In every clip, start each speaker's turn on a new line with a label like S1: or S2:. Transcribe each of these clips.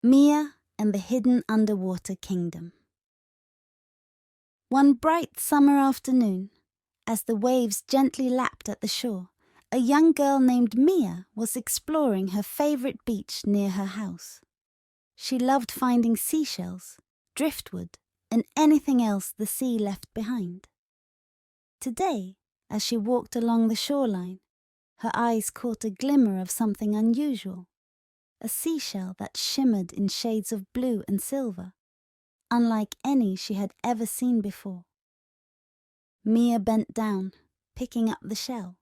S1: Mia and the Hidden Underwater Kingdom. One bright summer afternoon, as the waves gently lapped at the shore, a young girl named Mia was exploring her favorite beach near her house. She loved finding seashells, driftwood, and anything else the sea left behind. Today, as she walked along the shoreline, her eyes caught a glimmer of something unusual. A seashell that shimmered in shades of blue and silver, unlike any she had ever seen before. Mia bent down, picking up the shell,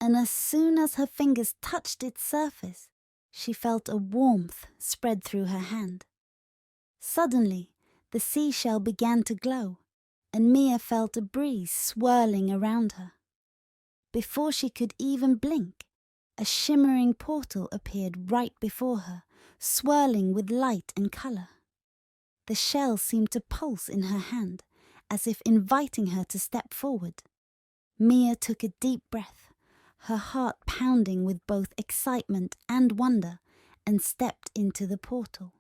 S1: and as soon as her fingers touched its surface, she felt a warmth spread through her hand. Suddenly, the seashell began to glow, and Mia felt a breeze swirling around her. Before she could even blink, a shimmering portal appeared right before her, swirling with light and colour. The shell seemed to pulse in her hand, as if inviting her to step forward. Mia took a deep breath, her heart pounding with both excitement and wonder, and stepped into the portal.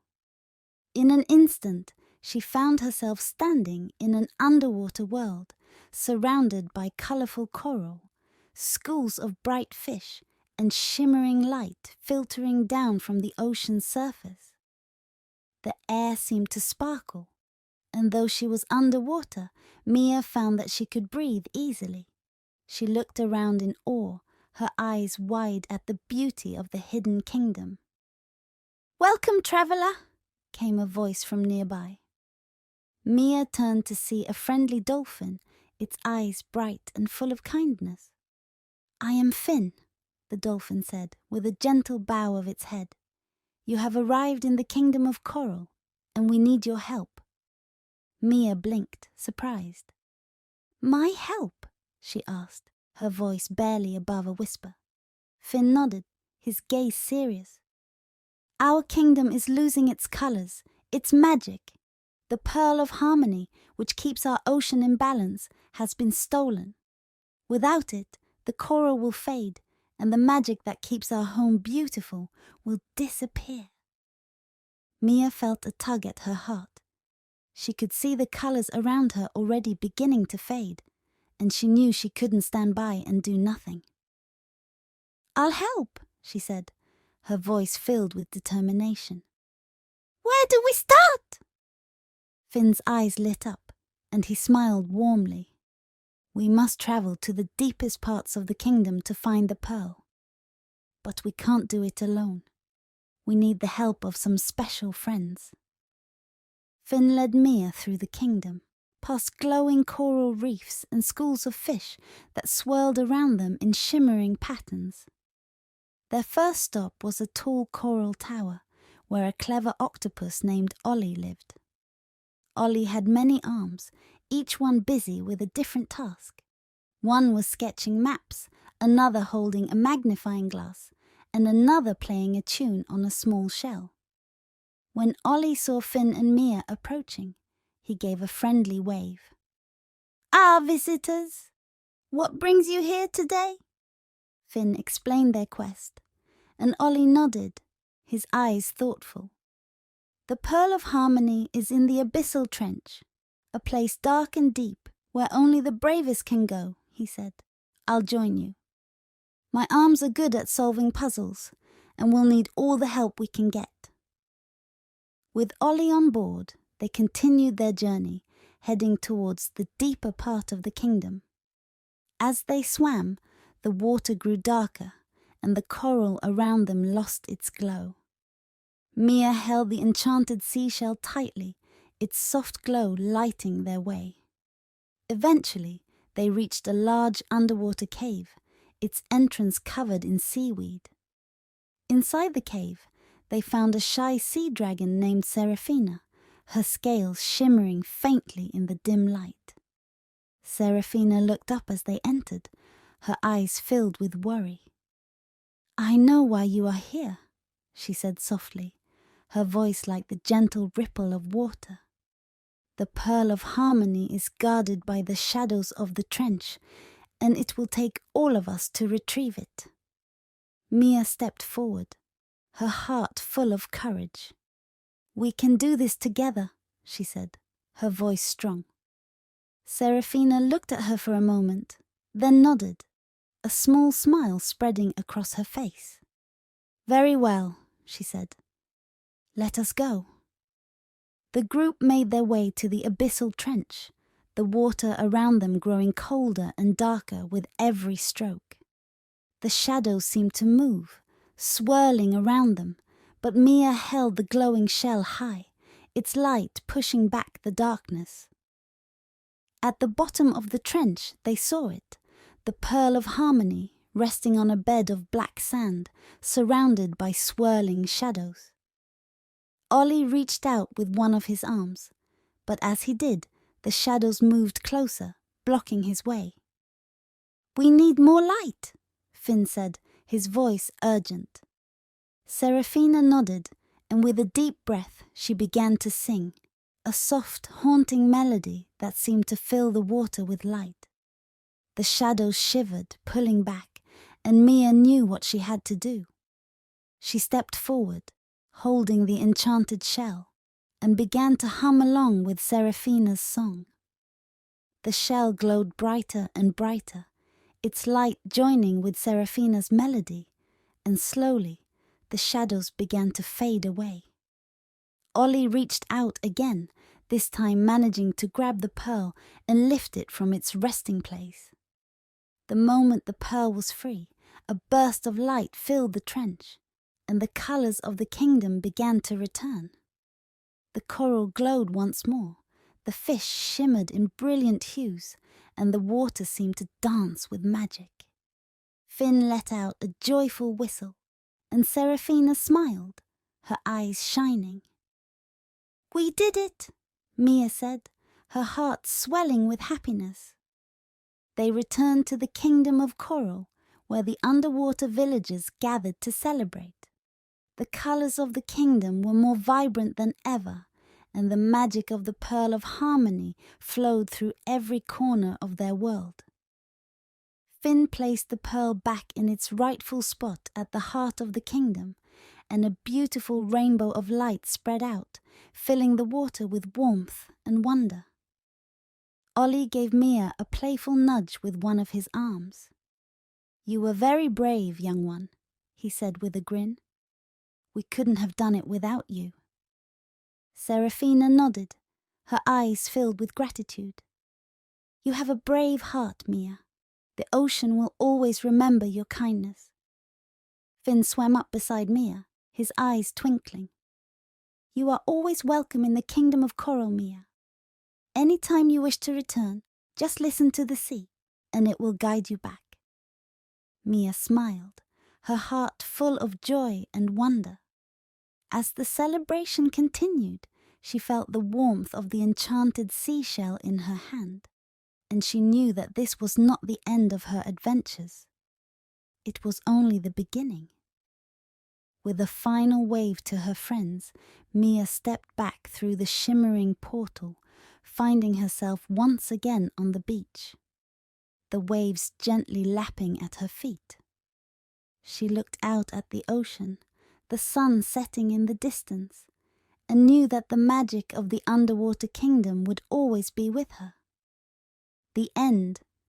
S1: In an instant, she found herself standing in an underwater world, surrounded by colourful coral, schools of bright fish, and shimmering light filtering down from the ocean's surface. The air seemed to sparkle, and though she was underwater, Mia found that she could breathe easily. She looked around in awe, her eyes wide at the beauty of the hidden kingdom. "Welcome, traveller," came a voice from nearby. Mia turned to see a friendly dolphin, its eyes bright and full of kindness. "I am Finn," the dolphin said, with a gentle bow of its head. "You have arrived in the kingdom of coral, and we need your help." Mia blinked, surprised. "My help?" she asked, her voice barely above a whisper. Finn nodded, his gaze serious. "Our kingdom is losing its colours, its magic. The pearl of harmony, which keeps our ocean in balance, has been stolen. Without it, the coral will fade, and the magic that keeps our home beautiful will disappear." Mia felt a tug at her heart. She could see the colours around her already beginning to fade, and she knew she couldn't stand by and do nothing. "I'll help," she said, her voice filled with determination. "Where do we start?" Finn's eyes lit up, and he smiled warmly. "We must travel to the deepest parts of the kingdom to find the pearl. But we can't do it alone. We need the help of some special friends." Finn led Mia through the kingdom, past glowing coral reefs and schools of fish that swirled around them in shimmering patterns. Their first stop was a tall coral tower, where a clever octopus named Ollie lived. Ollie had many arms, each one busy with a different task. One was sketching maps, another holding a magnifying glass, and another playing a tune on a small shell. When Ollie saw Finn and Mia approaching, he gave a friendly wave. "Ah, visitors! What brings you here today?" Finn explained their quest, and Ollie nodded, his eyes thoughtful. "The Pearl of Harmony is in the Abyssal Trench, a place dark and deep where only the bravest can go," he said. "I'll join you. My arms are good at solving puzzles, and we'll need all the help we can get." With Ollie on board, they continued their journey, heading towards the deeper part of the kingdom. As they swam, the water grew darker, and the coral around them lost its glow. Mia held the enchanted seashell tightly, its soft glow lighting their way. Eventually, they reached a large underwater cave, its entrance covered in seaweed. Inside the cave, they found a shy sea dragon named Seraphina, her scales shimmering faintly in the dim light. Seraphina looked up as they entered, her eyes filled with worry. "I know why you are here," she said softly, her voice like the gentle ripple of water. "The Pearl of Harmony is guarded by the shadows of the trench, and it will take all of us to retrieve it." Mia stepped forward, her heart full of courage. "We can do this together," she said, her voice strong. Seraphina looked at her for a moment, then nodded, a small smile spreading across her face. "Very well," she said. "Let us go." The group made their way to the abyssal trench, the water around them growing colder and darker with every stroke. The shadows seemed to move, swirling around them, but Mia held the glowing shell high, its light pushing back the darkness. At the bottom of the trench they saw it, the pearl of harmony resting on a bed of black sand, surrounded by swirling shadows. Ollie reached out with one of his arms, but as he did, the shadows moved closer, blocking his way. "We need more light," Finn said, his voice urgent. Seraphina nodded, and with a deep breath she began to sing, a soft, haunting melody that seemed to fill the water with light. The shadows shivered, pulling back, and Mia knew what she had to do. She stepped forward, holding the enchanted shell, and began to hum along with Seraphina's song. The shell glowed brighter and brighter, its light joining with Seraphina's melody, and slowly the shadows began to fade away. Ollie reached out again, this time managing to grab the pearl and lift it from its resting place. The moment the pearl was free, a burst of light filled the trench, and the colours of the kingdom began to return. The coral glowed once more, the fish shimmered in brilliant hues, and the water seemed to dance with magic. Finn let out a joyful whistle, and Seraphina smiled, her eyes shining. "We did it," Mia said, her heart swelling with happiness. They returned to the kingdom of coral, where the underwater villagers gathered to celebrate. The colours of the kingdom were more vibrant than ever, and the magic of the pearl of harmony flowed through every corner of their world. Finn placed the pearl back in its rightful spot at the heart of the kingdom, and a beautiful rainbow of light spread out, filling the water with warmth and wonder. Ollie gave Mia a playful nudge with one of his arms. "You were very brave, young one," he said with a grin. "We couldn't have done it without you." Seraphina nodded, her eyes filled with gratitude. "You have a brave heart, Mia. The ocean will always remember your kindness." Finn swam up beside Mia, his eyes twinkling. "You are always welcome in the kingdom of coral, Mia. Any time you wish to return, just listen to the sea, and it will guide you back." Mia smiled, her heart full of joy and wonder. As the celebration continued, she felt the warmth of the enchanted seashell in her hand, and she knew that this was not the end of her adventures. It was only the beginning. With a final wave to her friends, Mia stepped back through the shimmering portal, finding herself once again on the beach, the waves gently lapping at her feet. She looked out at the ocean, the sun setting in the distance, and knew that the magic of the underwater kingdom would always be with her. The end